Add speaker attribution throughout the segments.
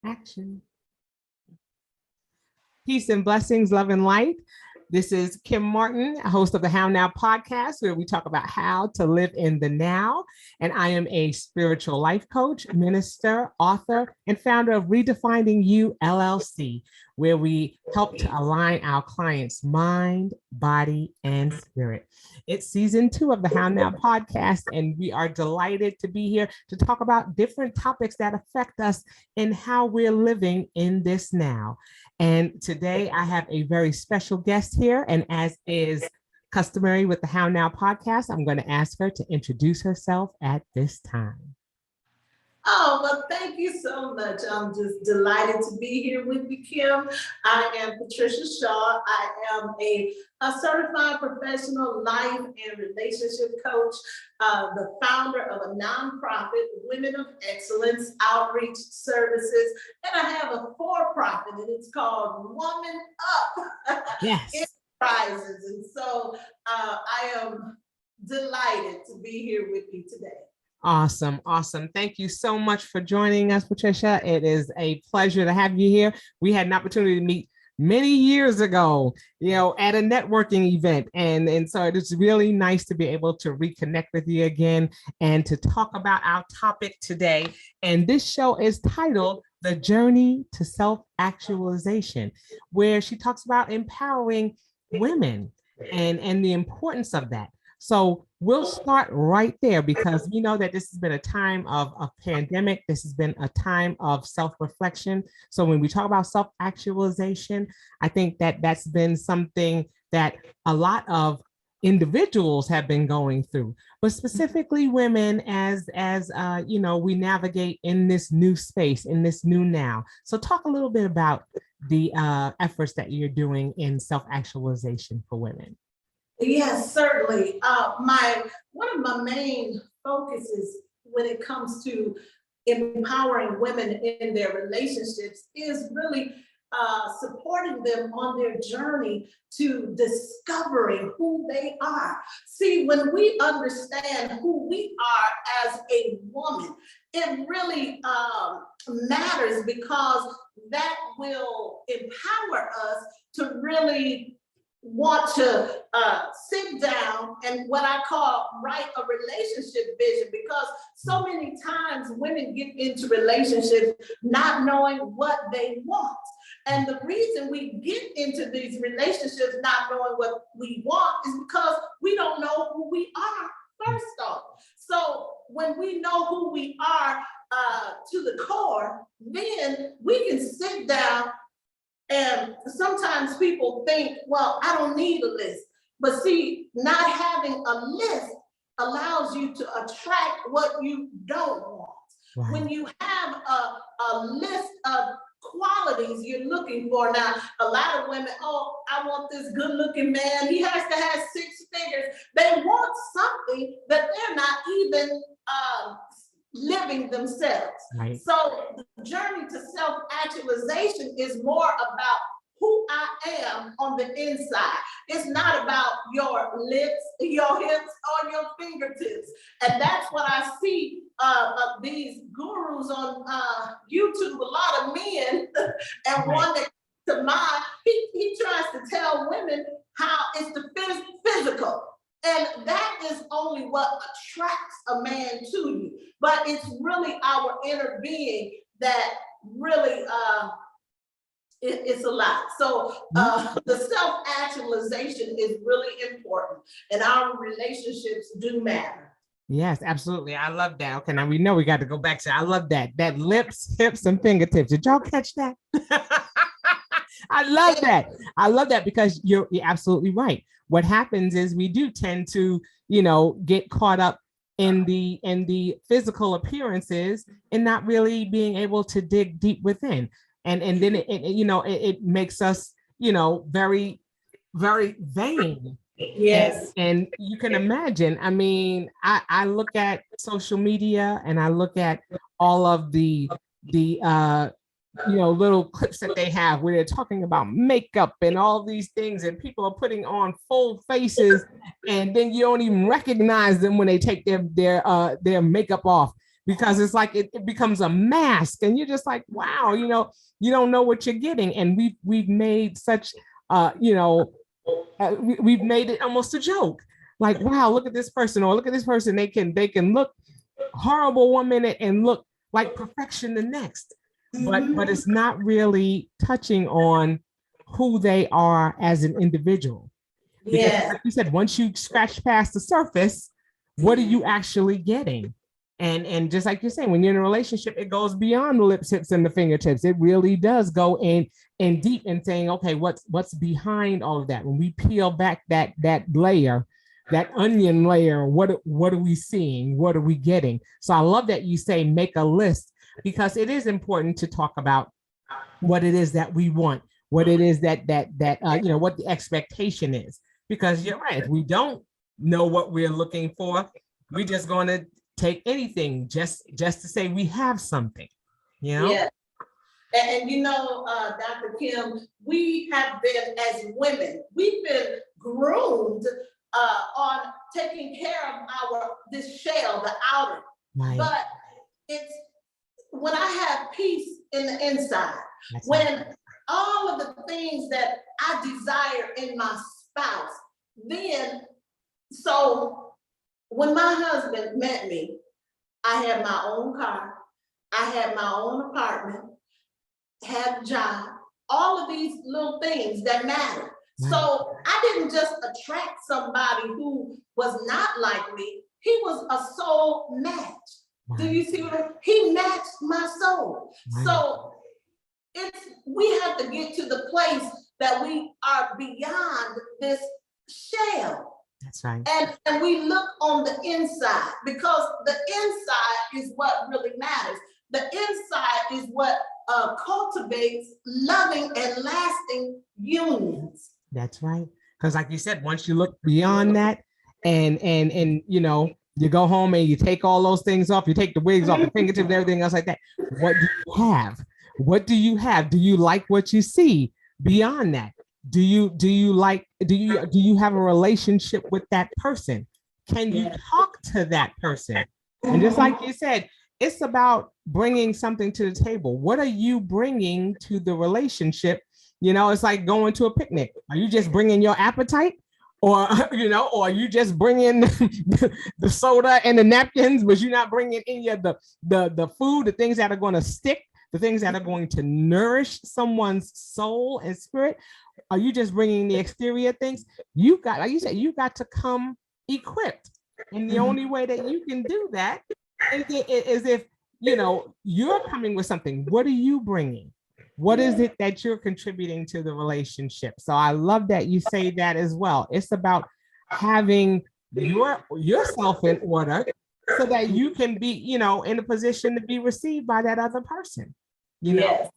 Speaker 1: Action. Peace and blessings, love and light. This is Kim Martin, host of the How Now podcast, where we talk about how to live in the now. And I am a spiritual life coach, minister, author, and founder of Redefining You, LLC, where we help to align our clients' mind, body, and spirit. It's season 2 of the How Now podcast, and we are delighted to be here to talk about different topics that affect us and how we're living in this now. And today I have a very special guest here. And as is customary with the How Now podcast, I'm going to ask her to introduce herself at this time.
Speaker 2: Oh, well, thank you so much. I'm just delighted to be here with you, Kim. I am Patricia Shaw. I am a certified professional life and relationship coach, the founder of a nonprofit, Women of Excellence Outreach Services, and I have a for-profit, and it's called Woman Up Enterprises. And so I am delighted to be here with you today.
Speaker 1: Awesome. Awesome. Thank you so much for joining us, Patricia. It is a pleasure to have you here. We had an opportunity to meet many years ago, at a networking event. And so it's really nice to be able to reconnect with you again and to talk about our topic today. And this show is titled The Journey to Self-Actualization, where she talks about empowering women and the importance of that. So we'll start right there because we know that this has been a time of a pandemic. This has been a time of self-reflection. So when we talk about self-actualization, I think that that's been something that a lot of individuals have been going through, but specifically women as we navigate in this new space, in this new now. So talk a little bit about the efforts that you're doing in self-actualization for women.
Speaker 2: Yes, certainly. One of my main focuses when it comes to empowering women in their relationships is really supporting them on their journey to discovering who they are. See, when we understand who we are as a woman, it really matters because that will empower us to really want to sit down and what I call write a relationship vision, because so many times women get into relationships not knowing what they want. And the reason we get into these relationships not knowing what we want is because we don't know who we are first off. So when we know who we are to the core, then we can sit down. And sometimes people think, well, I don't need a list. But see, not having a list allows you to attract what you don't want. Right. When you have a list of qualities you're looking for. Now, a lot of women, I want this good looking man. He has to have 6 figures. They want something that they're not even living themselves. Right. So the journey to self-actualization is more about who I am on the inside. It's not about your lips, your hips, or your fingertips. And that's what I see of these gurus on YouTube, a lot of men, and right. One that to mind, he tries to tell women how it's the physical. And that is only what attracts a man to you. But it's really our inner being that really, it's a lot. So the self-actualization is really important, and our relationships do matter.
Speaker 1: Yes, absolutely. I love that. Okay, now we know we got to go back to, I love that lips, hips, and fingertips. Did y'all catch that? I love that. I love that because you're absolutely right. What happens is we do tend to, get caught up in the physical appearances and not really being able to dig deep within. And then it makes us, very, very vain.
Speaker 2: Yes.
Speaker 1: And you can imagine, I mean, I look at social media and I look at all of the little clips that they have where they're talking about makeup and all these things, and people are putting on full faces, and then you don't even recognize them when they take their makeup off. because it's like it becomes a mask, and you're just like, wow, you don't know what you're getting. And we've made such we've made it almost a joke. Like, wow, look at this person, or look at this person. They can look horrible 1 minute and look like perfection the next. But it's not really touching on who they are as an individual. Because like you said, once you scratch past the surface, what are you actually getting? And just like you're saying, when you're in a relationship, it goes beyond the lips, hips, and the fingertips. It really does go in and deep and saying, okay, what's behind all of that? When we peel back that layer, that onion layer, what are we seeing? What are we getting? So I love that you say make a list, because it is important to talk about what it is that we want, what it is that what the expectation is. Because you're right, if we don't know what we're looking for, we're just going to take anything just to say we have something,
Speaker 2: Yeah. And Dr. Kim, we have been, as women, we've been groomed on taking care of this shell, the outer. Right. But it's when I have peace in the inside, when all of the things that I desire in my spouse, then, so when my husband met me, I had my own car, I had my own apartment, had a job, all of these little things that matter. Right. So I didn't just attract somebody who was not like me. He was a soul match. Right. Do you see what he matched my soul? Right. So we have to get to the place that we are beyond this shell.
Speaker 1: That's right.
Speaker 2: And we look on the inside, because the inside is what really matters. The inside is what cultivates loving and lasting unions.
Speaker 1: That's right. Because like you said, once you look beyond that and you go home and you take all those things off, you take the wigs off, the fingertips, and everything else like that. What do you have? What do you have? Do you like what you see beyond that? Do you have a relationship with that person? Can you talk to that person? And just like you said, it's about bringing something to the table. What are you bringing to the relationship? It's like going to a picnic. Are you just bringing your appetite? Or, or are you just bringing the soda and the napkins, but you're not bringing any of the food, the things that are going to stick, the things that are going to nourish someone's soul and spirit? Are you just bringing the exterior things? You got, like you said, you got to come equipped. And the only way that you can do that is if, you're coming with something. What are you bringing? What is it that you're contributing to the relationship? So I love that you say that as well. It's about having yourself in order so that you can be, in a position to be received by that other person.
Speaker 2: Yes.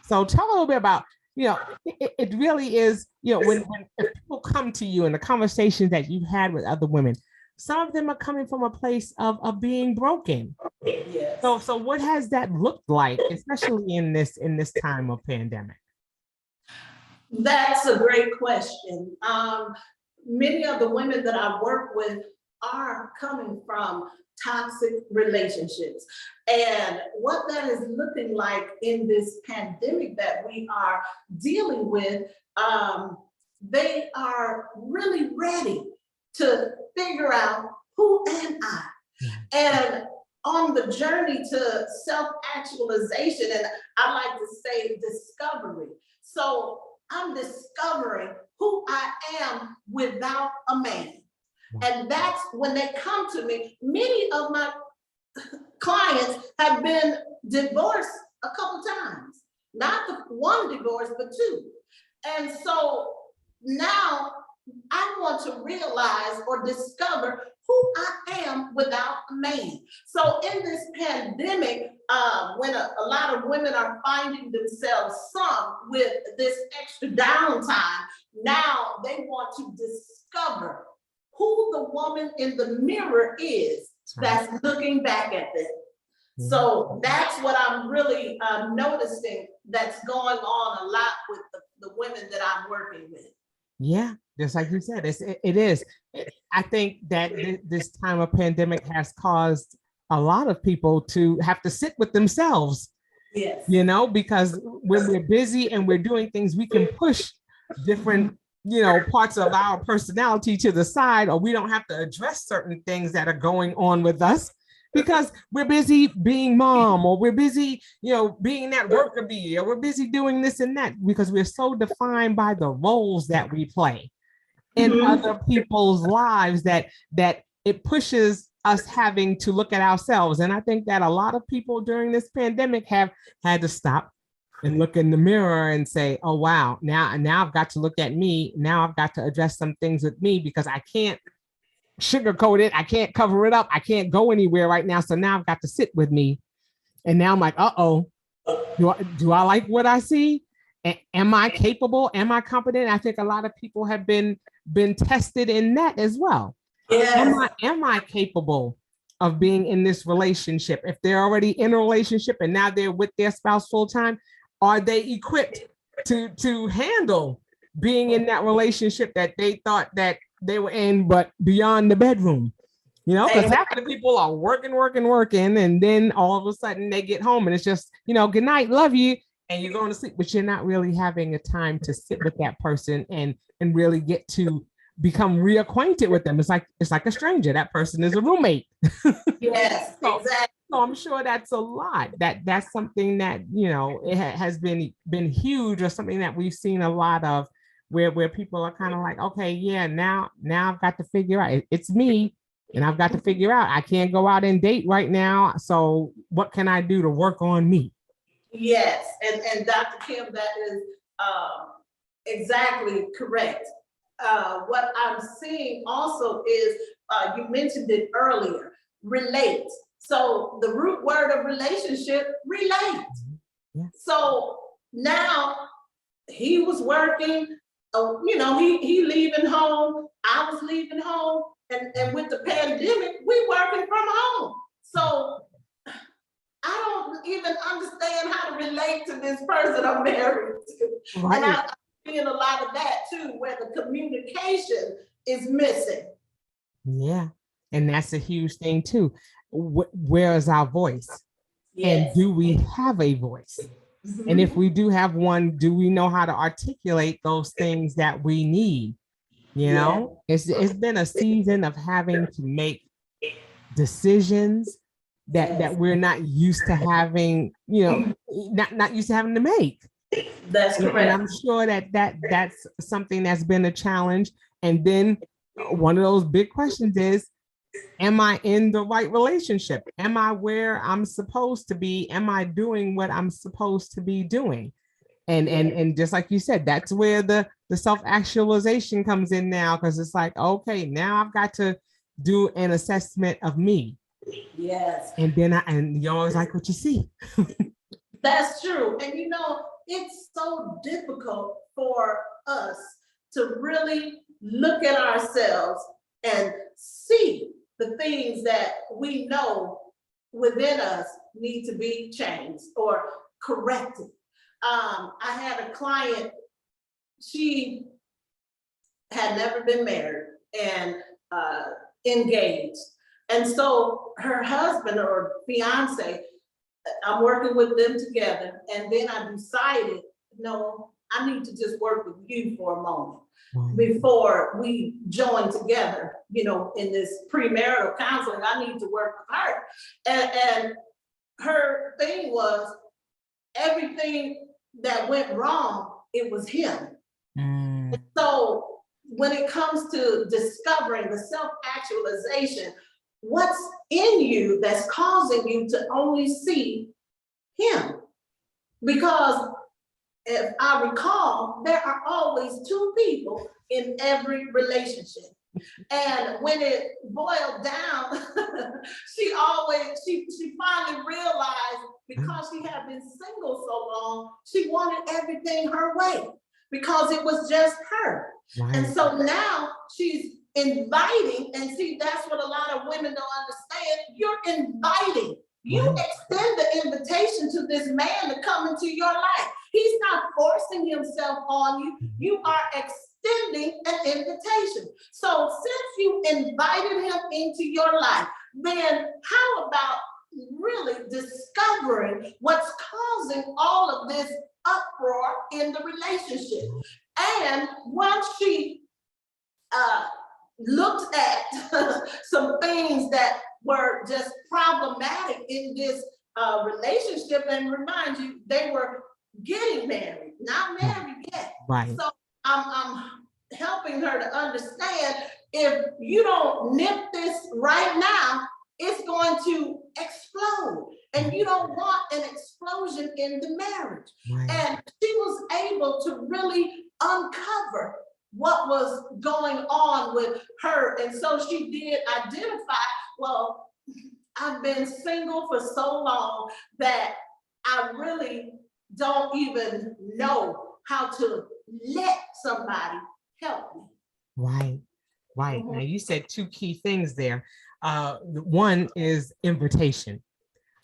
Speaker 1: So tell a little bit about, it really is, when if people come to you and the conversations that you've had with other women, some of them are coming from a place of being broken.
Speaker 2: Yes.
Speaker 1: So what has that looked like, especially in this time of pandemic?
Speaker 2: That's a great question. Many of the women that I work with are coming from toxic relationships. And what that is looking like in this pandemic that we are dealing with, they are really ready to figure out, who am I? And on the journey to self-actualization, and I like to say discovery. So I'm discovering who I am without a man. And that's when they come to me. Many of my clients have been divorced a couple times, not the one divorce, but two. And so now I want to realize or discover who I am without a man. So in this pandemic, when a lot of women are finding themselves sunk with this extra downtime, now they want to discover who the woman in the mirror is that's looking back at them. So that's what I'm really noticing that's going on a lot with the women that I'm working with.
Speaker 1: Yeah, just like you said, it is. I think that this time of pandemic has caused a lot of people to have to sit with themselves,
Speaker 2: Yes.
Speaker 1: because when we're busy and we're doing things, we can push different, parts of our personality to the side, or we don't have to address certain things that are going on with us because we're busy being mom, or we're busy, being that worker bee, or we're busy doing this and that, because we're so defined by the roles that we play in other people's lives that it pushes us having to look at ourselves. And I think that a lot of people during this pandemic have had to stop and look in the mirror and say, oh, wow, now I've got to look at me. Now I've got to address some things with me, because I can't sugarcoat it. I can't cover it up. I can't go anywhere right now. So now I've got to sit with me. And now I'm like, uh-oh, do I like what I see? Am I capable? Am I competent? I think a lot of people have been tested in that as well.
Speaker 2: Yes.
Speaker 1: Am I capable of being in this relationship? If they're already in a relationship and now they're with their spouse full time, are they equipped to handle being in that relationship that they thought that they were in, but beyond the bedroom? Because half of the people are working, and then all of a sudden they get home and it's just, good night, love you, and you're going to sleep, but you're not really having a time to sit with that person and really get to become reacquainted with them. It's like a stranger. That person is a roommate.
Speaker 2: Yes, exactly.
Speaker 1: So I'm sure that's a lot. That's something that it has been huge, or something that we've seen a lot of, where people are kind of like, okay, yeah, now I've got to figure out it's me, and I've got to figure out I can't go out and date right now. So what can I do to work on me?
Speaker 2: Yes, and Dr. Kim, that is exactly correct. What I'm seeing also is, you mentioned it earlier, relate. So the root word of relationship, relate.
Speaker 1: Yeah.
Speaker 2: So now he was working, he leaving home, I was leaving home, and with the pandemic, we working from home. So I don't even understand how to relate to this person I'm married to. Right. And I'm seeing a lot of that too, where the communication is missing.
Speaker 1: Yeah, and that's a huge thing too. Where is our voice?
Speaker 2: Yes.
Speaker 1: And do we have a voice? And if we do have one, do we know how to articulate those things that we need? It's been a season of having to make decisions that we're not used to having, not used to having to make.
Speaker 2: That's correct.
Speaker 1: And I'm sure that's something that's been a challenge. And then one of those big questions is, am I in the right relationship? Am I where I'm supposed to be? Am I doing what I'm supposed to be doing? And just like you said, that's where the self-actualization comes in now, because it's like, okay, now I've got to do an assessment of me.
Speaker 2: Yes.
Speaker 1: And then and you always like what you see.
Speaker 2: That's true. And it's so difficult for us to really look at ourselves and see the things that we know within us need to be changed or corrected. I had a client, she had never been married and engaged. And so her husband or fiance, I'm working with them together. And then I decided, no, I need to just work with you for a moment before we join together, in this premarital counseling. I need to work with her. And her thing was, everything that went wrong, it was him. So when it comes to discovering the self-actualization, what's in you that's causing you to only see him? Because if I recall, there are always two people in every relationship. And when it boiled down, she finally realized, because she had been single so long, she wanted everything her way because it was just her. Right. And so now she's inviting, and see, that's what a lot of women don't understand. You're inviting. You extend the invitation to this man to come into your life. He's not forcing himself on you. You are extending an invitation. So since you invited him into your life, then how about really discovering what's causing all of this uproar in the relationship? And once she looked at some things that were just problematic in this relationship, and remind you, they were getting married, not married yet.
Speaker 1: Right.
Speaker 2: So I'm helping her to understand, if you don't nip this right now, it's going to explode. And you don't want an explosion in the marriage.
Speaker 1: Right.
Speaker 2: And she was able to really uncover what was going on with her. And so she did identify, well, I've been single for so long that I really don't even know how to let somebody help me.
Speaker 1: Right. Right. Now you said two key things there. One is invitation.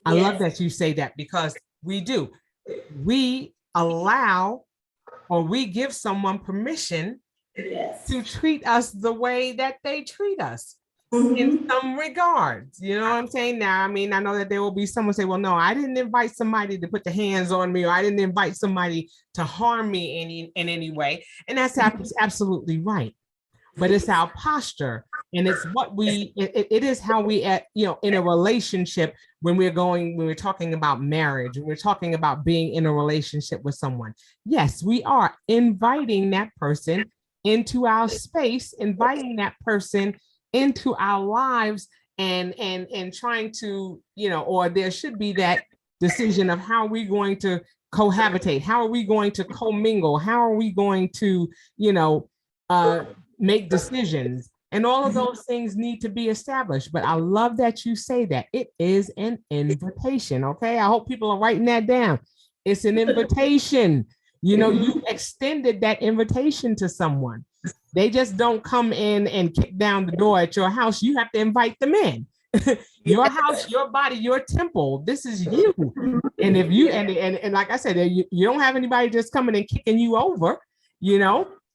Speaker 1: I love that you say that, because we allow, or we give someone permission to treat us the way that they treat us in some regards. You know what I'm saying? Now, I mean, I know that there will be someone say, well, no, I didn't invite somebody to put the hands on me, or I didn't invite somebody to harm me in any way. And that's absolutely right. But it's our posture, and it's what it is how we in a relationship, when we're talking about marriage, when we're talking about being in a relationship with someone. Yes, we are inviting that person into our space, inviting that person into our lives, and trying to, or there should be that decision of how are we going to cohabitate, how are we going to commingle, how are we going to, make decisions, and all of those things need to be established. But I love that you say that it is an invitation. Okay, I hope people are writing that down. It's an invitation. You extended that invitation to someone. They just don't come in and kick down the door at your house. You have to invite them in. Your house, your body, your temple. This is you. And if you and like I said, you don't have anybody just coming and kicking you over.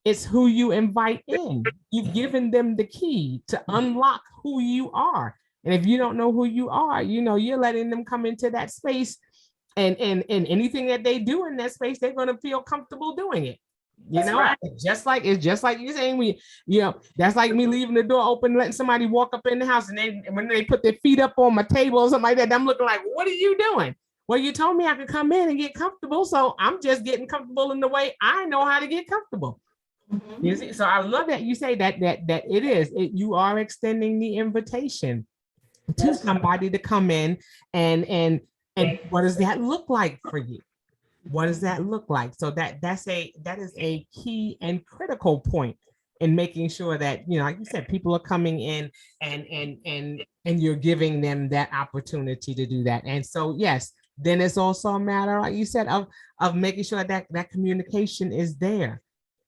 Speaker 1: It's who you invite in. You've given them the key to unlock who you are. And if you don't know who you are, you're letting them come into that space, and anything that they do in that space, they're going to feel comfortable doing it. Right. It's just like you're saying, that's like me leaving the door open, letting somebody walk up in the house, and when they put their feet up on my table or something like that, I'm looking like, what are you doing? Well, you told me I could come in and get comfortable, so I'm just getting comfortable in the way I know how to get comfortable. You see? So I love that you say that it is. You are extending the invitation to somebody to come in, and what does that look like for you? What does that look like? So that is a key and critical point in making sure that, like you said, people are coming in and you're giving them that opportunity to do that. And so yes, then it's also a matter, like you said, of making sure that communication is there.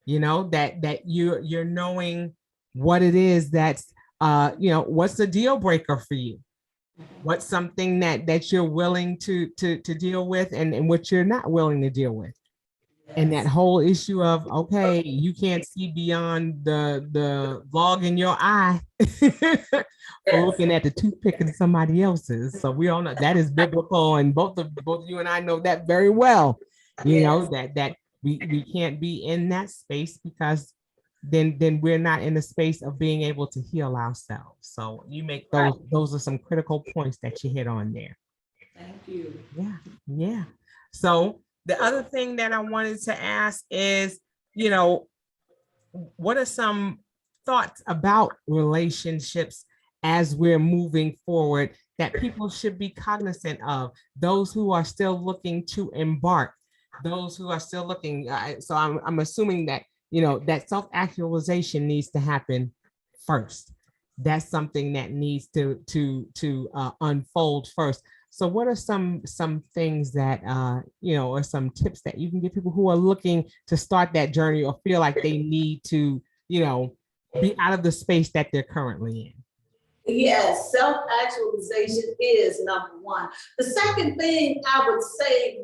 Speaker 1: That you're knowing what it is that's what's the deal breaker for you, what's something that you're willing to deal with, and what you're not willing to deal with. And that whole issue of, okay, you can't see beyond the log in your eye for looking at the toothpick in somebody else's. So we all know that is biblical, and both you and I know that very well. That we can't be in that space, because then we're not in the space of being able to heal ourselves. So you make those are some critical points that you hit on there.
Speaker 2: Thank you.
Speaker 1: Yeah. So the other thing that I wanted to ask is, what are some thoughts about relationships as we're moving forward that people should be cognizant of, those who are still looking to embark, those who are still looking? So I'm assuming that, that self-actualization needs to happen first. That's something that needs to unfold first. So what are some things that, or some tips that you can give people who are looking to start that journey, or feel like they need to, be out of the space that they're currently in?
Speaker 2: Yes, self-actualization is number one. The second thing I would say,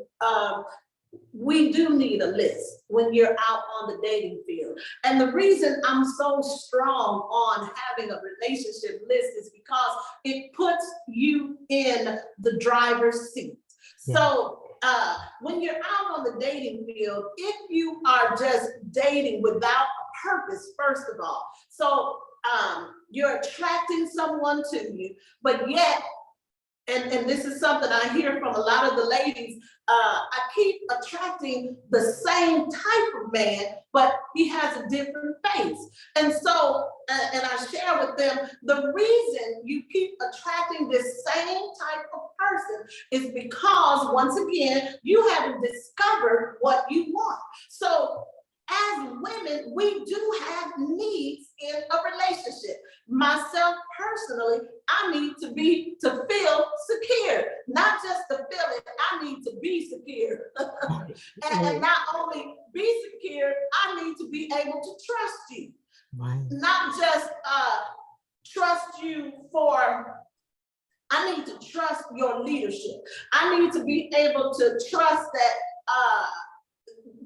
Speaker 2: we do need a list when you're out on the dating field. And the reason I'm so strong on having a relationship list is because it puts you in the driver's seat.
Speaker 1: Yeah.
Speaker 2: So when you're out on the dating field, if you are just dating without a purpose, first of all, so you're attracting someone to you, but yet, and this is something I hear from a lot of the ladies, I keep attracting the same type of man, but he has a different face. And so, and I share with them, the reason you keep attracting this same type of person is because, once again, you haven't discovered what you want. So as women, we do have needs in a relationship. Myself personally, I need to feel secure, not just to feel it, I need to be secure. and not only be secure, I need to be able to trust you. Right. Not just trust you for, I need to trust your leadership. I need to be able to trust that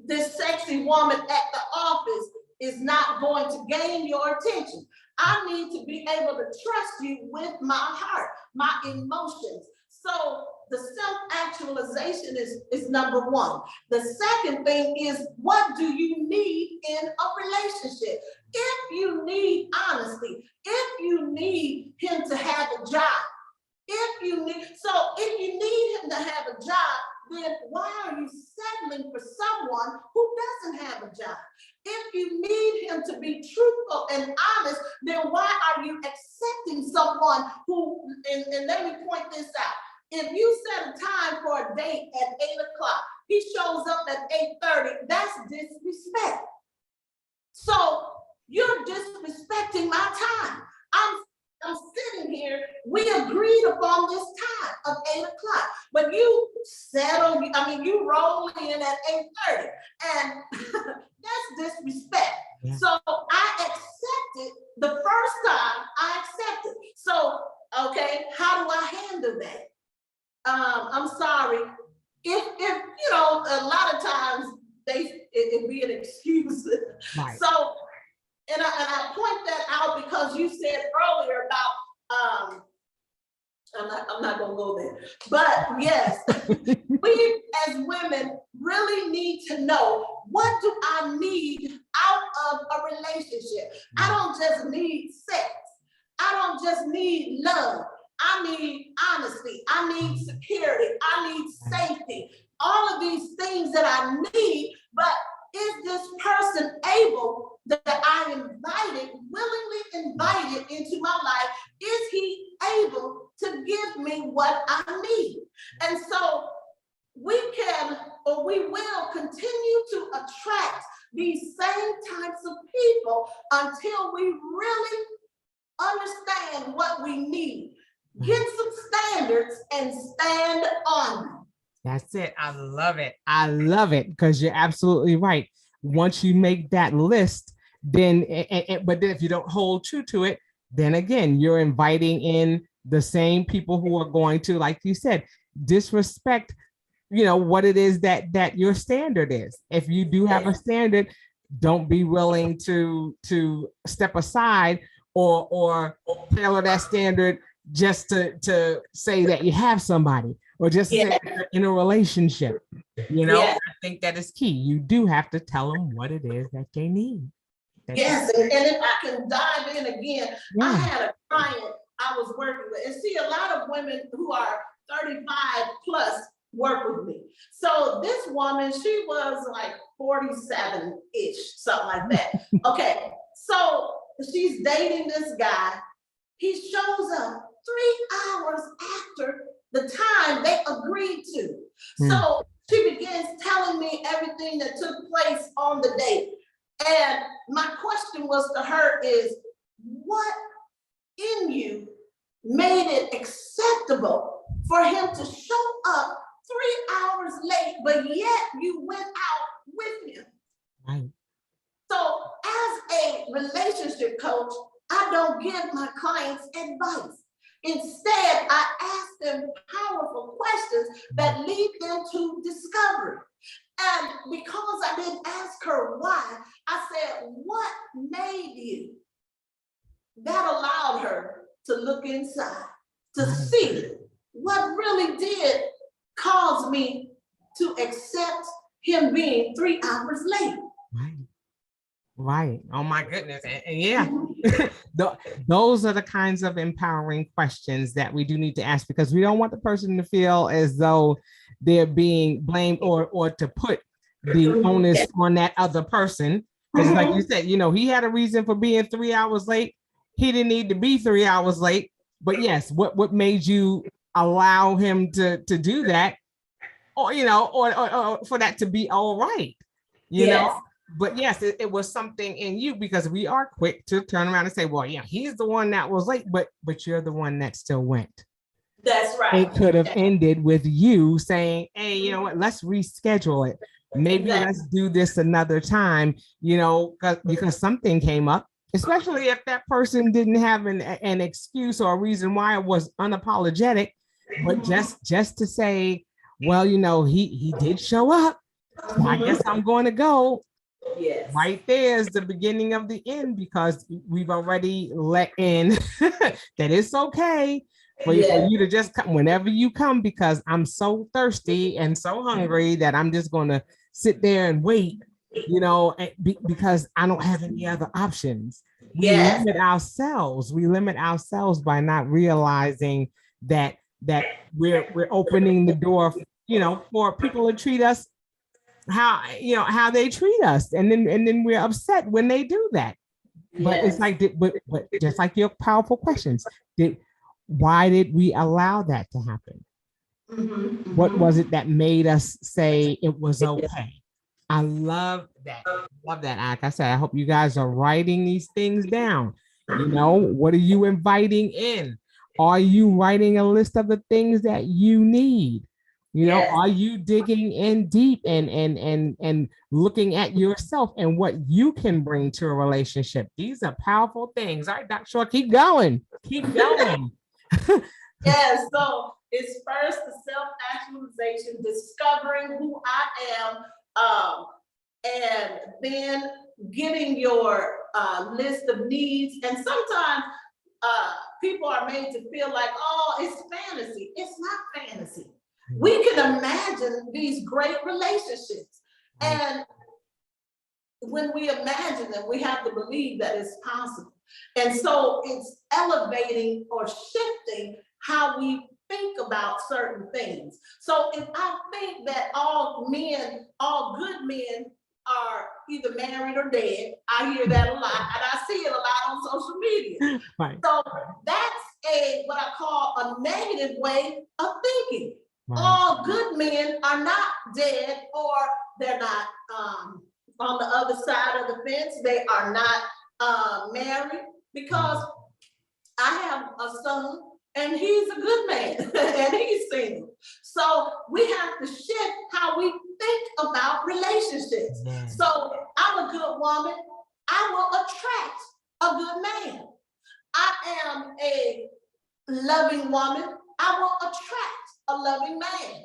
Speaker 2: this sexy woman at the office is not going to gain your attention. I need to be able to trust you with my heart, my emotions. So the self-actualization is number one. The second thing is, what do you need in a relationship? If you need honesty, if you need him to have a job, if you need him to have a job, then why are you settling for someone who doesn't have a job? If you need him to be truthful and honest, then why are you accepting someone who, and let me point this out. If you set a time for a date at 8 o'clock, he shows up at 8:30, that's disrespect. So you're disrespecting my time. I'm sitting here, we agreed upon this time of 8 o'clock, but you you roll in at 8:30, and that's disrespect. Yeah. So I accepted the first time, I accepted. So, okay, how do I handle that? I'm sorry. If you know, a lot of times it be an excuse. Right. So, and I point that out because you said earlier about I'm not gonna go there, but yes, we as women really need to know, what do I need out of a relationship? I don't just need sex. I don't just need love. I need honesty. I need security. I need safety. All of these things that I need, but is this person able, that I willingly invited into my life, is he able to give me what I need? And so we can, or we will continue to attract these same types of people until we really understand what we need. Get some standards and stand on them.
Speaker 1: That's it. I love it. I love it, because you're absolutely right. Once you make that list, then, but then if you don't hold true to it, then again, you're inviting in the same people who are going to, like you said, disrespect, you know, what it is that your standard is. If you do have a standard, don't be willing to step aside or tailor that standard just to say that you have somebody, or just to say that you're in a relationship. You know, I think that is key. You do have to tell them what it is that they need.
Speaker 2: Yes, and if I can dive in again, I had a client I was working with, and see, a lot of women who are 35 plus work with me. So this woman, she was like 47-ish, something like that. Okay, so she's dating this guy. He shows up 3 hours after the time they agreed to. So she begins telling me everything that took place on the date. And my question was to her is, what in you made it acceptable for him to show up 3 hours late, but yet you went out with him? Right. So as a relationship coach, I don't give my clients advice. Instead, I ask them powerful questions that lead them to discovery. And because I didn't ask her why, I said, what made you? That allowed her to look inside, to see what really did cause me to accept him being 3 hours late.
Speaker 1: Right. Right. Oh my goodness. And yeah, those are the kinds of empowering questions that we do need to ask, because we don't want the person to feel as though they're being blamed or to put the onus on that other person. Because like you said, he had a reason for being 3 hours late. He didn't need to be 3 hours late. But yes, what made you allow him to do that? Or, or for that to be all right,
Speaker 2: Yes.
Speaker 1: But yes, it was something in you, because we are quick to turn around and say, well, yeah, he's the one that was late, but you're the one that still went.
Speaker 2: That's right.
Speaker 1: It could have ended with you saying, hey, you know what, let's reschedule it. Maybe let's do this another time, because something came up, especially if that person didn't have an excuse or a reason why it was unapologetic, but just to say, well, he did show up, so I guess I'm going to go.
Speaker 2: Yes.
Speaker 1: Right there is the beginning of the end, because we've already let in that it's okay for you to just come whenever you come, because I'm so thirsty and so hungry that I'm just going to sit there and wait, because I don't have any other options. We limit ourselves. We limit ourselves by not realizing that we're opening the door, for people to treat us how they treat us, and then we're upset when they do that. But it's like, but just like your powerful questions, why did we allow that to happen? What was it that made us say it was okay? I love that. Love that. Like I said, I hope you guys are writing these things down. What are you inviting in? Are you writing a list of the things that you need? Are you digging in deep and looking at yourself and what you can bring to a relationship? These are powerful things. All right, Dr. Shaw, keep going. Keep going.
Speaker 2: Yes, so it's first the self-actualization, discovering who I am, and then getting your list of needs. And sometimes people are made to feel like, oh, it's fantasy. It's not fantasy. We can imagine these great relationships. And when we imagine them, we have to believe that it's possible. And so it's elevating or shifting how we think about certain things. So if I think that all good men are either married or dead, I hear that a lot, and I see it a lot on social media.
Speaker 1: Right.
Speaker 2: So that's what I call a negative way of thinking. Right. All good men are not dead, or they're not on the other side of the fence. They are not married, because I have a son and he's a good man and he's single. So we have to shift how we think about relationships. So I'm a good woman. I will attract a good man. I am a loving woman. I will attract a loving man.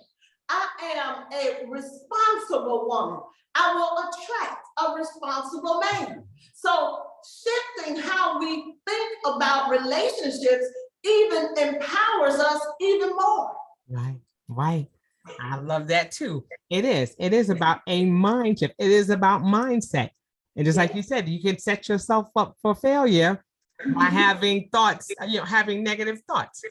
Speaker 2: I am a responsible woman. I will attract a responsible man. So shifting how we think about relationships even empowers us even more.
Speaker 1: Right. I love that too. It is about a mind shift. It is about mindset. And just like you said, you can set yourself up for failure by having thoughts, having negative thoughts.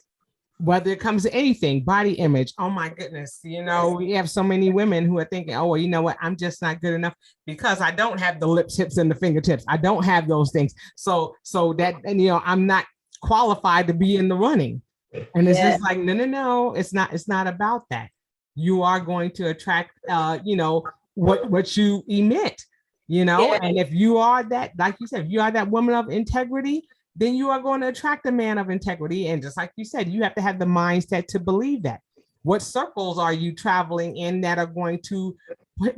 Speaker 1: Whether it comes to anything, body image, oh my goodness, we have so many women who are thinking, oh, well, you know what, I'm just not good enough because I don't have the lips, hips, and the fingertips. I don't have those things. So that, and I'm not qualified to be in the running. And it's just like, no, it's not about that. You are going to attract, what you emit, and if you are that, like you said, if you are that woman of integrity, then you are going to attract a man of integrity. And just like you said, you have to have the mindset to believe that. What circles are you traveling in that are going to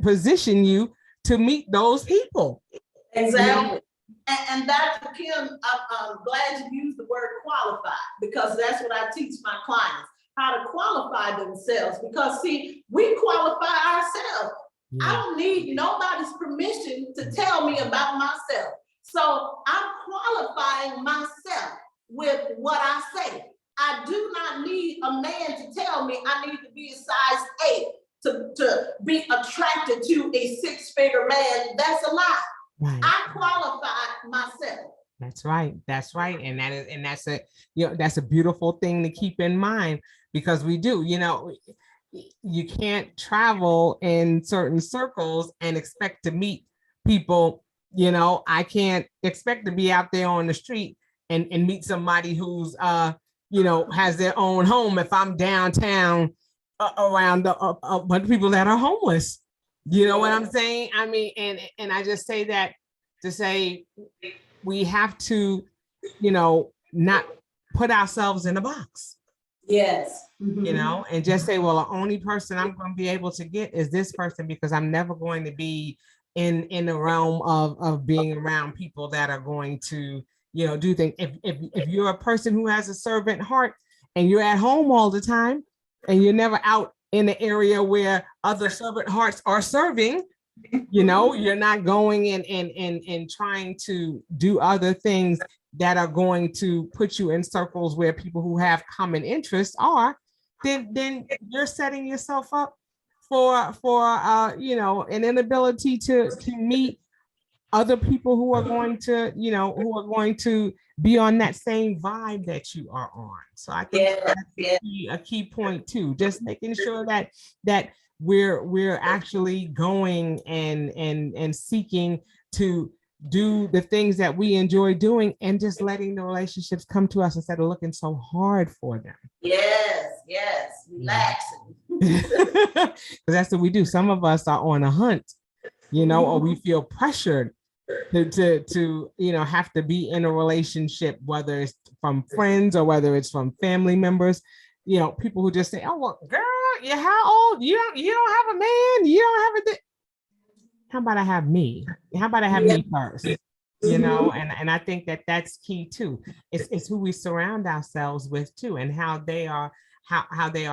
Speaker 1: position you to meet those people?
Speaker 2: Exactly. And Dr. Kim, I'm glad you used the word qualified, because that's what I teach my clients, how to qualify themselves. Because see, we qualify ourselves. I
Speaker 1: Yeah.
Speaker 2: don't need nobody's permission to tell me about myself. So I'm qualifying myself with what I say. I do not need a man to tell me I need to be a size 8 to be attracted to a 6-figure man. That's a lie.
Speaker 1: Right.
Speaker 2: I qualify myself.
Speaker 1: That's right. That's right. And that's a, that's a beautiful thing to keep in mind, because we do, you can't travel in certain circles and expect to meet people. I can't expect to be out there on the street and meet somebody who's has their own home if I'm downtown around a bunch of people that are homeless. You know what I'm saying? I mean, and I just say that to say we have to, not put ourselves in a box.
Speaker 2: Yes.
Speaker 1: And just say, well, the only person I'm going to be able to get is this person, because I'm never going to be in the realm of being around people that are going to, do things. If you're a person who has a servant heart and you're at home all the time and you're never out in the area where other servant hearts are serving, you're not going in and trying to do other things that are going to put you in circles where people who have common interests are, then you're setting yourself up for an inability to meet other people who are going to be on that same vibe that you are on. So I think that's a key point too, just making sure that we're actually going and seeking to do the things that we enjoy doing, and just letting the relationships come to us instead of looking so hard for them.
Speaker 2: Yes, relaxing.
Speaker 1: Because that's what we do. Some of us are on a hunt, or we feel pressured to have to be in a relationship, whether it's from friends or whether it's from family members. People who just say, oh, well, girl, you're how old? You don't have a man, you don't have a how about I have me? How about I have me first? And I think that that's key too. It's who we surround ourselves with too, and how they are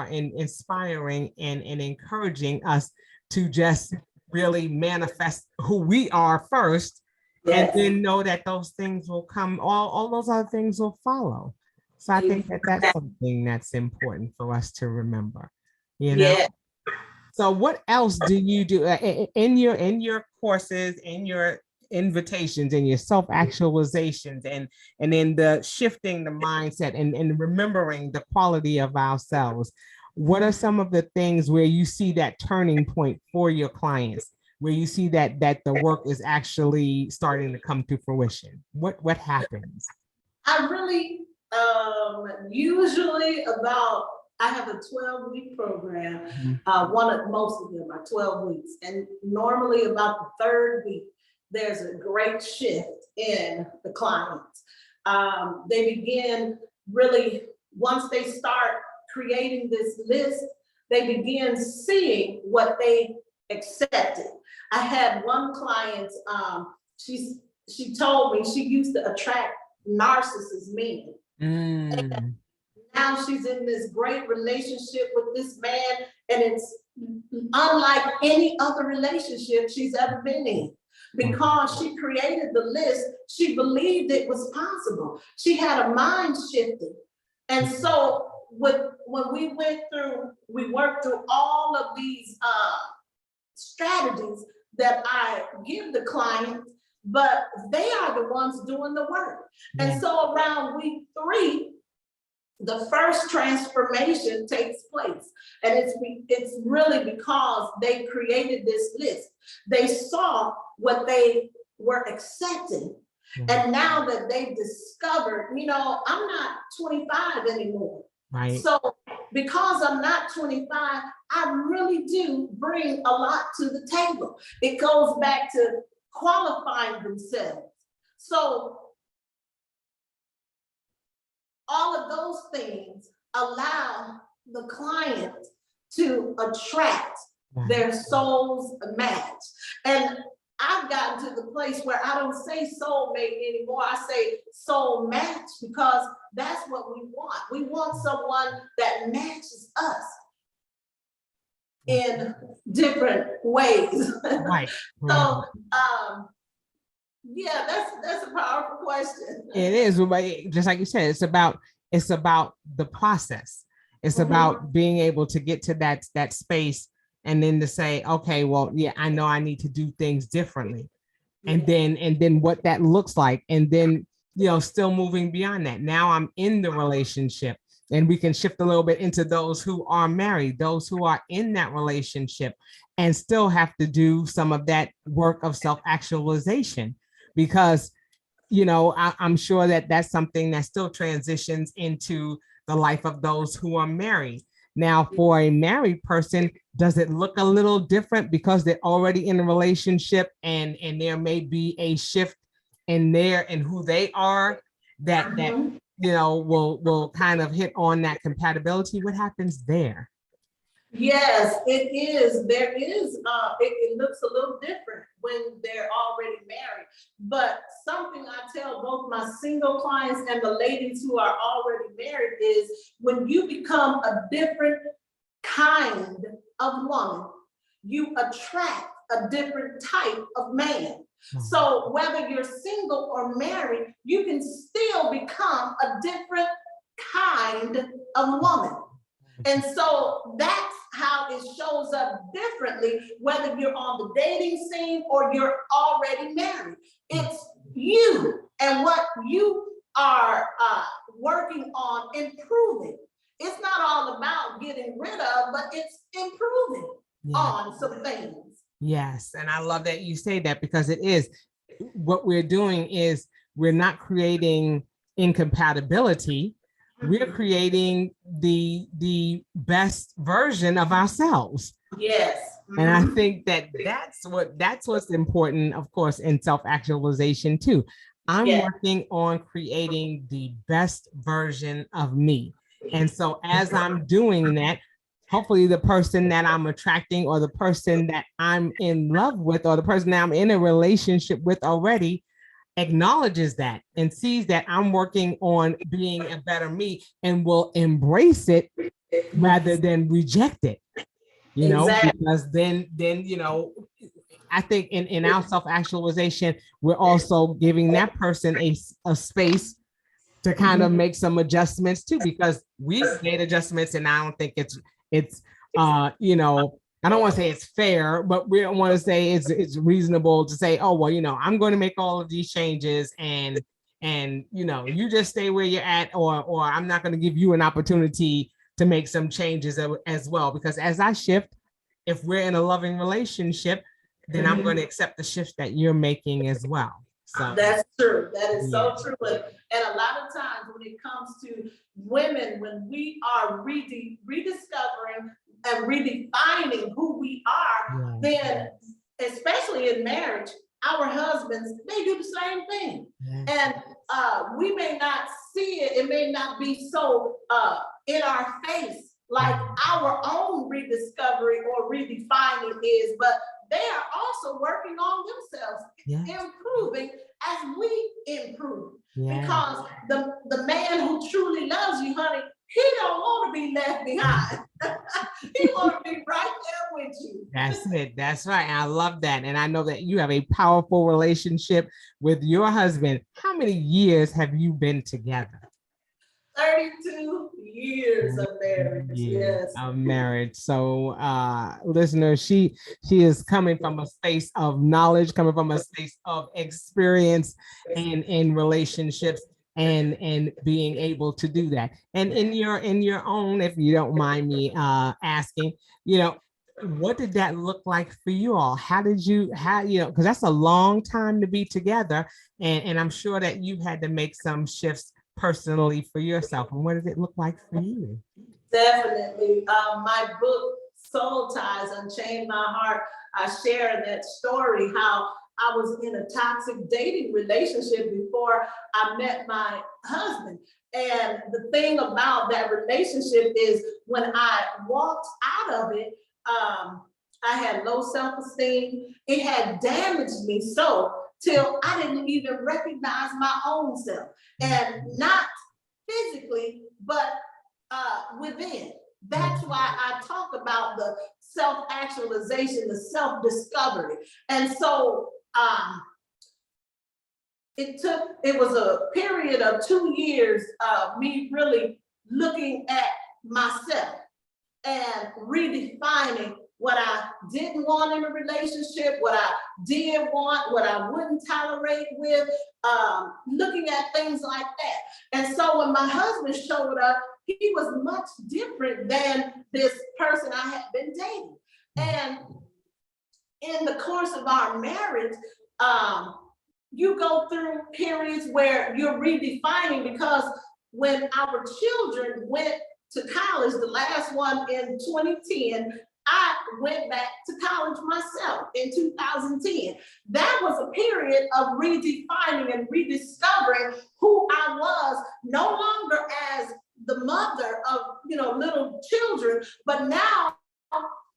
Speaker 1: inspiring and encouraging us to just really manifest who we are first, and then know that those things will come, all those other things will follow. So I think that that's something that's important for us to remember. So what else do you do in your courses, in your invitations, in your self-actualizations, and in the shifting the mindset and remembering the quality of ourselves? What are some of the things where you see that turning point for your clients, where you see that the work is actually starting to come to fruition? What happens?
Speaker 2: I really usually I have a 12-week program. Most of them are 12 weeks. And normally about the third week, there's a great shift in the clients. They begin really, once they start creating this list, they begin seeing what they accepted. I had one client, she told me she used to attract narcissist men. Now she's in this great relationship with this man, and it's unlike any other relationship she's ever been in, because she created the list. She believed it was possible. She had a mind shifting. And so when we worked through all of these strategies that I give the client, but they are the ones doing the work. And so around week 3, the first transformation takes place. And it's really because they created this list. They saw what they were accepting. And now that they've discovered, I'm not 25 anymore.
Speaker 1: Right.
Speaker 2: So because I'm not 25, I really do bring a lot to the table. It goes back to qualifying themselves. So all of those things allow the client to attract their soul's match. And I've gotten to the place where I don't say soulmate anymore. I say soul match, because that's what we want. We want someone that matches us. in different ways.
Speaker 1: Right.
Speaker 2: So, yeah, that's a powerful question.
Speaker 1: It is, but just like you said, it's about the process. It's about being able to get to that space and then to say, okay, well, yeah, I know I need to do things differently. And then what that looks like. And then, still moving beyond that. Now I'm in the relationship, and we can shift a little bit into those who are married, those who are in that relationship and still have to do some of that work of self-actualization, because I'm sure that that's something that still transitions into the life of those who are married. Now, for a married person, does it look a little different because they're already in a relationship, and there may be a shift in who they are that will kind of hit on that compatibility? What happens there?
Speaker 2: Yes, it is. There is, it looks a little different when they're already married. But something I tell both my single clients and the ladies who are already married is, when you become a different kind of woman, you attract a different type of man. So whether you're single or married, you can still become a different kind of woman. And so that's how it shows up differently, whether you're on the dating scene or you're already married. It's you and what you are working on improving. It's not all about getting rid of, but it's improving on some things.
Speaker 1: Yes, and I love that you say that, because it is what we're doing is we're not creating incompatibility. We're creating the best version of ourselves.
Speaker 2: Yes.
Speaker 1: And I think that's what's important, of course, in self-actualization too. I'm working on creating the best version of me. And so as I'm doing that, hopefully the person that I'm attracting, or the person that I'm in love with, or the person that I'm in a relationship with already, acknowledges that and sees that I'm working on being a better me, and will embrace it rather than reject it. Because then I think in our self-actualization, we're also giving that person a space to kind of make some adjustments too, because we've made adjustments, and I don't think it's I don't want to say it's fair, but we don't want to say it's reasonable to say, oh, well, I'm going to make all of these changes, and you just stay where you're at, or I'm not going to give you an opportunity to make some changes as well. Because as I shift, if we're in a loving relationship, then I'm going to accept the shifts that you're making as well. So
Speaker 2: that's true. That is so true. And a lot of times when it comes to women, when we are rediscovering and redefining who we are, then especially in marriage, our husbands, they do the same thing. And we may not see it, it may not be so in our face like our own rediscovery or redefining is, but they are also working on themselves, improving as we improve. Because the man who truly loves you, honey, he don't want to be left behind. He want to be right there with you.
Speaker 1: That's it. That's right. I love that. And I know that you have a powerful relationship with your husband. How many years have you been together?
Speaker 2: 32 years of marriage. Yes.
Speaker 1: Of marriage. So listeners, she is coming from a space of knowledge, coming from a space of experience and in relationships, and being able to do that. And in your own, if you don't mind me asking, what did that look like for you all? How did you, because that's a long time to be together, and I'm sure that you had to make some shifts personally for yourself. And what did it look like for you?
Speaker 2: Definitely. My book, Soul Ties, Unchained My Heart, I share that story, how I was in a toxic dating relationship before I met my husband. And the thing about that relationship is, when I walked out of it, I had low self-esteem. It had damaged me so till I didn't even recognize my own self, and not physically, but within. That's why I talk about the self-actualization, the self-discovery. And so it was a period of 2 years of me really looking at myself and redefining what I didn't want in a relationship, what I did want, what I wouldn't tolerate with, looking at things like that. And so when my husband showed up, he was much different than this person I had been dating. And in the course of our marriage, you go through periods where you're redefining, because when our children went to college, the last one in 2010, I went back to college myself in 2010. That was a period of redefining and rediscovering who I was, no longer as the mother of, little children, but now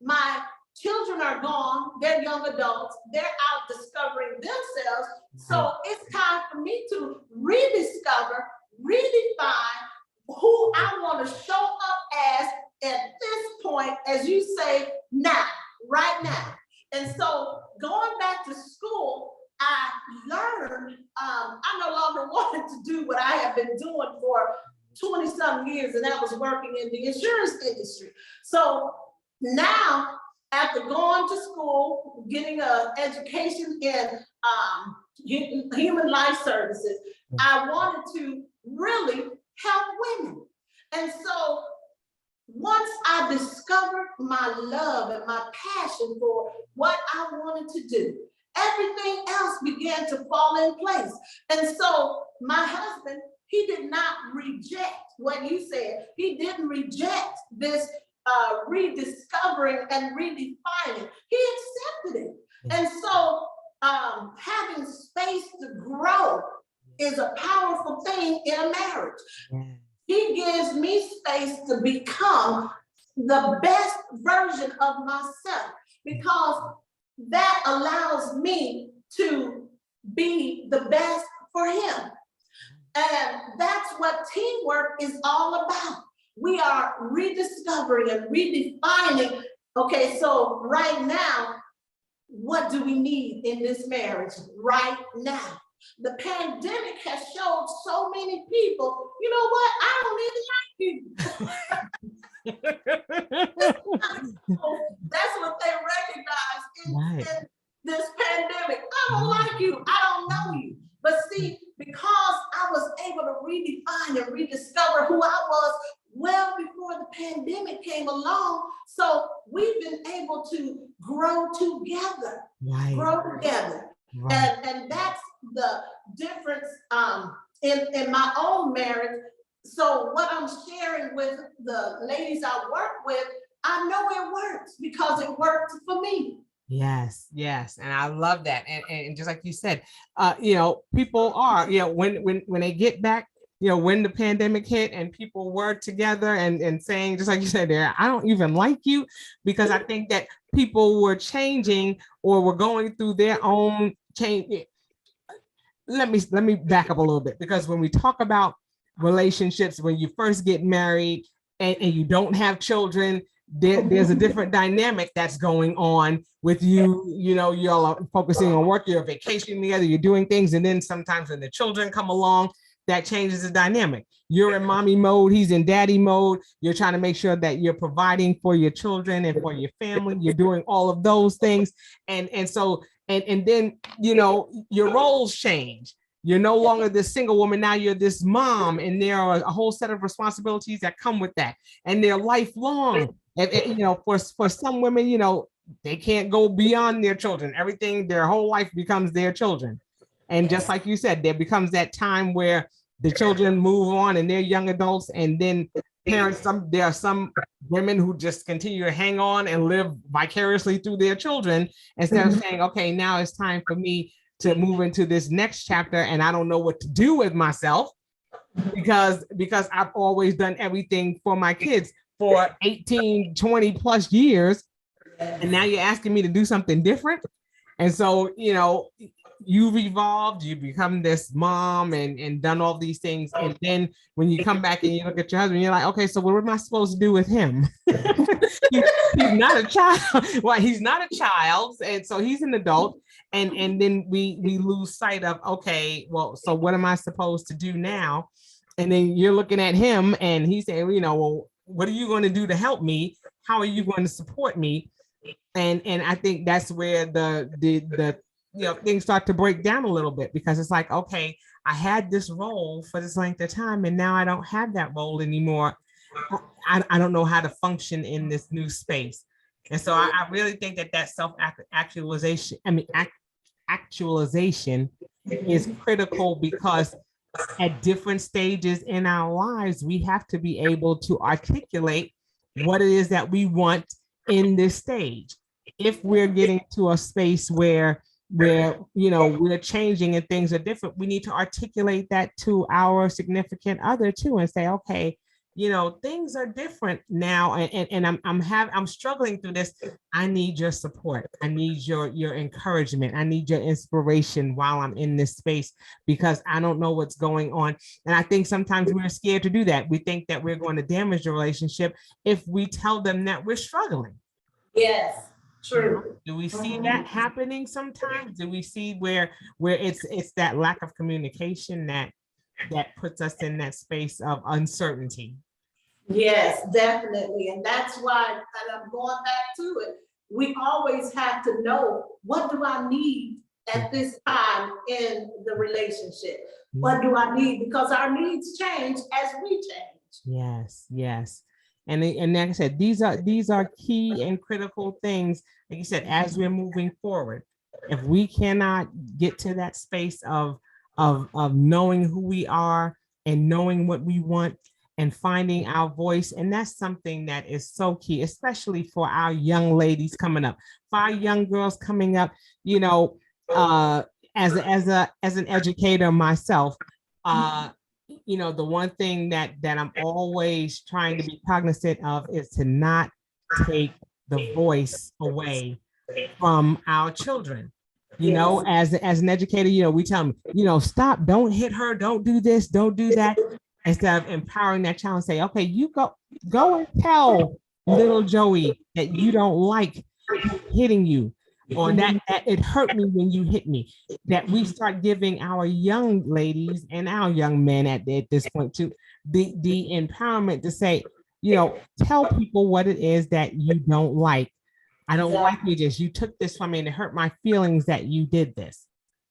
Speaker 2: my children are gone, they're young adults, they're out discovering themselves. So it's time for me to rediscover, redefine who I want to show up as at this point, as you say, now, right now. And so going back to school, I learned I no longer wanted to do what I have been doing for 20-some years, and that was working in the insurance industry. So now, after going to school, getting an education in human life services, I wanted to really help women. And so once I discovered my love and my passion for what I wanted to do, everything else began to fall in place. And so my husband, he did not reject what you said. He didn't reject this rediscovering and redefining. He accepted it. And so having space to grow is a powerful thing in a marriage. He gives me space to become the best version of myself, because that allows me to be the best for him. And that's what teamwork is all about. We are rediscovering and redefining. Okay, so right now, what do we need in this marriage right now? The pandemic has showed so many people, you know what? I don't even like you. That's what they recognize in this pandemic. I don't like you. I don't know you. But see, because I was able to redefine and rediscover who I was well before the pandemic came along, so we've been able to grow together, And that's the difference in my own marriage. So what I'm sharing with the ladies I work with, I know it works because it worked for me.
Speaker 1: Yes. And I love that. And just like you said, people are, when they get back, when the pandemic hit and people were together and saying, just like you said there, I don't even like you, because I think that people were changing or were going through their own change. Let me back up a little bit, because when we talk about relationships, when you first get married and you don't have children, there's a different dynamic that's going on with you. Y'all are focusing on work, you're vacationing together, you're doing things, and then sometimes when the children come along, that changes the dynamic. You're in mommy mode, he's in daddy mode. You're trying to make sure that you're providing for your children and for your family. You're doing all of those things, and then your roles change. You're no longer this single woman. Now you're this mom, and there are a whole set of responsibilities that come with that, and they're lifelong. And for some women, they can't go beyond their children. Everything, their whole life becomes their children. And just like you said, there becomes that time where the children move on and they're young adults, and then parents, there are some women who just continue to hang on and live vicariously through their children, instead of saying, okay, now it's time for me to move into this next chapter, and I don't know what to do with myself, because I've always done everything for my kids for 18, 20 plus years. And now you're asking me to do something different. And so, you've evolved, you become this mom and done all these things. And then when you come back and you look at your husband, you're like, okay, so what am I supposed to do with him? he, he's not a child. Well, he's not a child. And so he's an adult. And then we lose sight of, okay, well, so what am I supposed to do now? And then you're looking at him and he's saying, you know, well, what are you going to do to help me? How are you going to support me? And I think that's where the you know, things start to break down a little bit, because it's like, okay, I had this role for this length of time and now I don't have that role anymore. I don't know how to function in this new space. And so I really think that self-actualization, actualization is critical, because at different stages in our lives, we have to be able to articulate what it is that we want in this stage. If we're getting to a space where you know, we're changing and things are different, we need to articulate that to our significant other too, and say, okay, you know, things are different now, and I'm struggling through this. I need your support. I need your encouragement. I need your inspiration while I'm in this space, because I don't know what's going on. And I think sometimes we're scared to do that. We think that we're going to damage the relationship if we tell them that we're struggling.
Speaker 2: Yes, true.
Speaker 1: Do we see that happening sometimes? Do we see where it's that lack of communication that puts us in that space of uncertainty?
Speaker 2: Yes, definitely. And that's why, and I'm going back to it, we always have to know, what do I need at this time in the relationship? What do I need? Because our needs change as we change.
Speaker 1: Yes, yes. And like I said, these are key and critical things, like you said, as we're moving forward. If we cannot get to that space of knowing who we are and knowing what we want and finding our voice, and that's something that is so key, especially for our young ladies coming up, for our young girls coming up, you know, as an educator myself, you know, the one thing that I'm always trying to be cognizant of is to not take the voice away from our children. You know, as an educator, you know, we tell them, you know, stop, don't hit her, don't do this, don't do that. Instead of empowering that child and say, okay, you go and tell little Joey that you don't like hitting you, or that it hurt me when you hit me. That we start giving our young ladies and our young men at this point too, the empowerment to say, you know, tell people what it is that you don't like. I don't like you this. You took this from me and it hurt my feelings that you did this.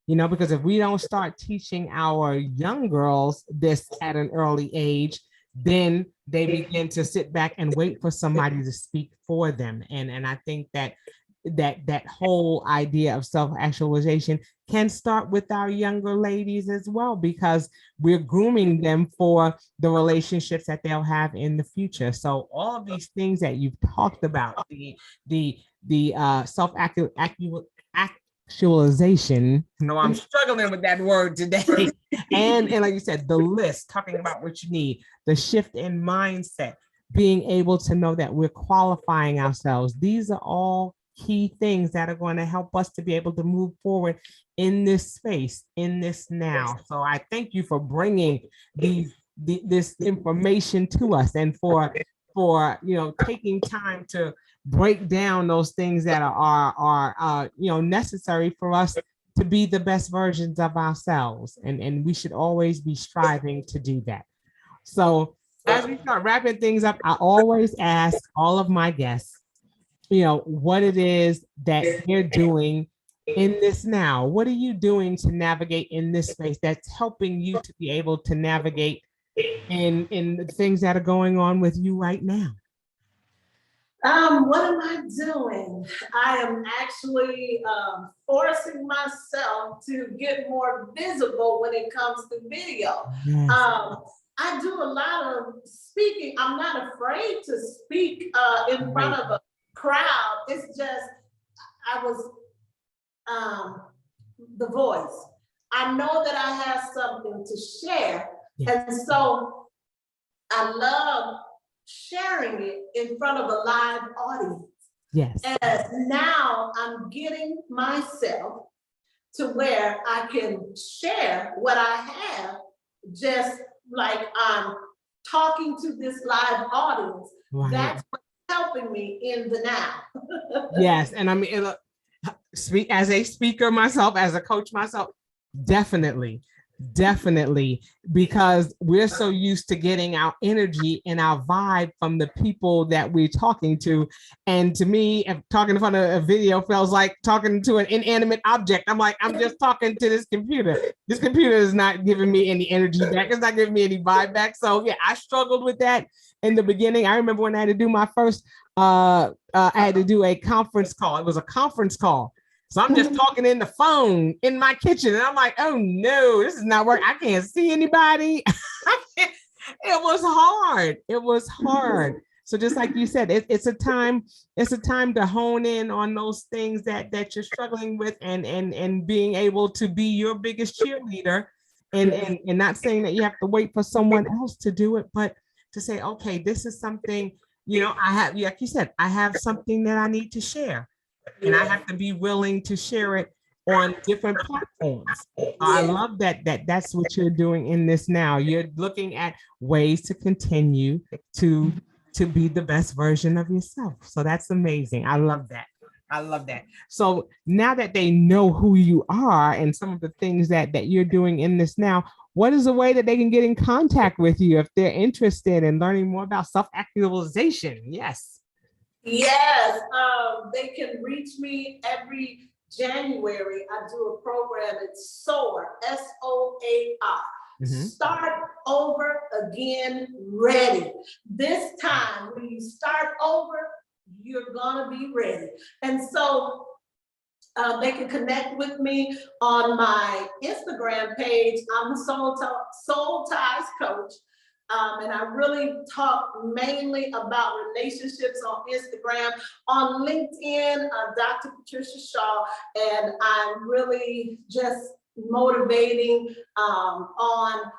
Speaker 1: You know, because if we don't start teaching our young girls this at an early age, then they begin to sit back and wait for somebody to speak for them. And I think that whole idea of self-actualization can start with our younger ladies as well, because we're grooming them for the relationships that they'll have in the future. So all of these things that you've talked about, the self-actualization, no, I'm struggling with that word today. and like you said, the list, talking about what you need, the shift in mindset, being able to know that we're qualifying ourselves. These are all key things that are going to help us to be able to move forward in this space, in this now. So I thank you for bringing this information to us, and for you know, taking time to break down those things that are you know, necessary for us to be the best versions of ourselves, and we should always be striving to do that. So as we start wrapping things up, I always ask all of my guests, you know, what it is that they're doing in this now. What are you doing to navigate in this space that's helping you to be able to navigate in the things that are going on with you right now?
Speaker 2: What am I doing? I am actually forcing myself to get more visible when it comes to video.
Speaker 1: Yes.
Speaker 2: I do a lot of speaking. I'm not afraid to speak in front of a crowd. It's just, I was the voice. I know that I have something to share. And so I love sharing it in front of a live audience.
Speaker 1: Yes.
Speaker 2: And now I'm getting myself to where I can share what I have, just like I'm talking to this live audience.
Speaker 1: Right.
Speaker 2: That's what's helping me in the now.
Speaker 1: Yes. And I mean, speak as a speaker myself, as a coach myself, definitely, because we're so used to getting our energy and our vibe from the people that we're talking to. And to me, if talking in front of a video feels like talking to an inanimate object. I'm like, I'm just talking to this computer. This computer is not giving me any energy back. It's not giving me any vibe back. So yeah, I struggled with that in the beginning. I remember when I had to do my first, I had to do a conference call. It was a conference call. So I'm just talking in the phone in my kitchen, and I'm like, oh no, this is not working. I can't see anybody. It was hard. It was hard. So just like you said, it's a time to hone in on those things that you're struggling with, and being able to be your biggest cheerleader, and not saying that you have to wait for someone else to do it, but to say, okay, this is something, I have, like you said, I have something that I need to share. And I have to be willing to share it on different platforms. I love that's what you're doing in this now. You're looking at ways to continue to be the best version of yourself. So that's amazing. I love that. So now that they know who you are and some of the things that you're doing in this now, what is a way that they can get in contact with you if they're interested in learning more about self-actualization? Yes.
Speaker 2: Yes, they can reach me every January. I do a program. It's SOAR, SOAR. Start over again, ready. This time, when you start over, you're gonna be ready. And so they can connect with me on my Instagram page. I'm the Soul Ties Coach. And I really talk mainly about relationships on Instagram. On LinkedIn, Dr. Patricia Shaw, and I'm really just motivating on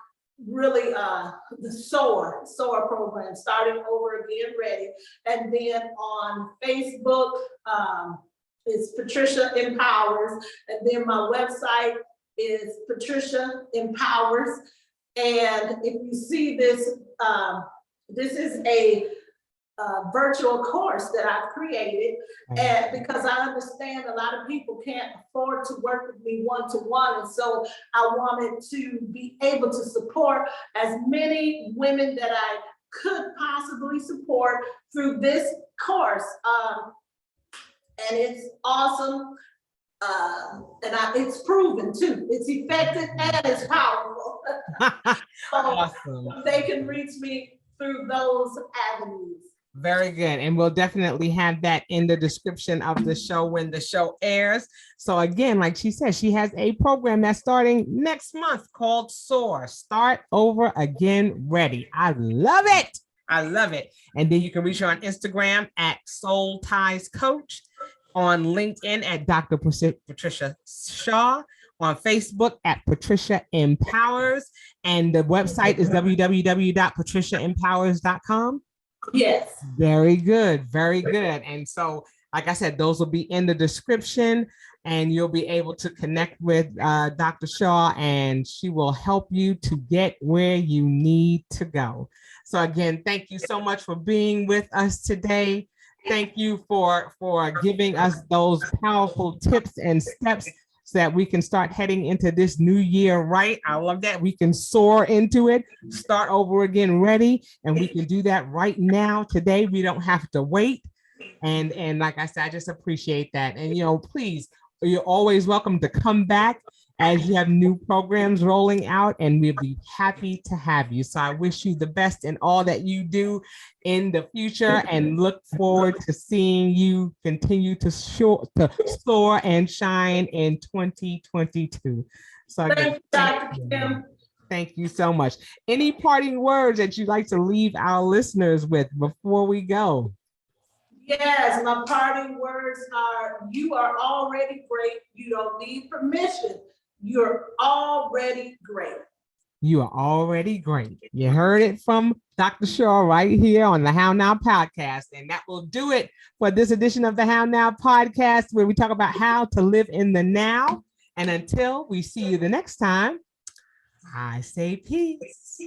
Speaker 2: really the SOAR program, starting over again, ready. And then on Facebook, it's Patricia Empowers, and then my website is Patricia Empowers. And if you see this, this is a virtual course that I've created, and because I understand a lot of people can't afford to work with me one-to-one, and so I wanted to be able to support as many women that I could possibly support through this course. And it's awesome. It's proven too. It's effective and it's powerful. So awesome. They can reach me through those avenues.
Speaker 1: Very good. And we'll definitely have that in the description of the show when the show airs. So again, like she said, she has a program that's starting next month called SOAR, Start Over Again Ready. I love it. And then you can reach her on Instagram at Soul Ties Coach, on LinkedIn at Dr. Patricia Shaw, on Facebook at Patricia Empowers, and the website is www.patriciaempowers.com.
Speaker 2: Yes.
Speaker 1: Very good. And so, like I said, those will be in the description, and you'll be able to connect with Dr. Shaw, and she will help you to get where you need to go. So again, thank you so much for being with us today. Thank you for giving us those powerful tips and steps so that we can start heading into this new year right. I love that. We can soar into it, start over again ready, and we can do that right now, today. We don't have to wait. And like I said, I just appreciate that. And, please, you're always welcome to come back as you have new programs rolling out, and we'll be happy to have you. So I wish you the best in all that you do in the future, and look forward to seeing you continue to soar and shine in 2022. So again, thank you so much. Any parting words that you'd like to leave our listeners with before we go?
Speaker 2: Yes, my parting words are: you are already great. You don't need permission. You're already great.
Speaker 1: You are already great. You heard it from Dr. Shaw right here on the How Now podcast. And that will do it for this edition of the How Now podcast, where we talk about how to live in the now And until we see you the next time, I say peace.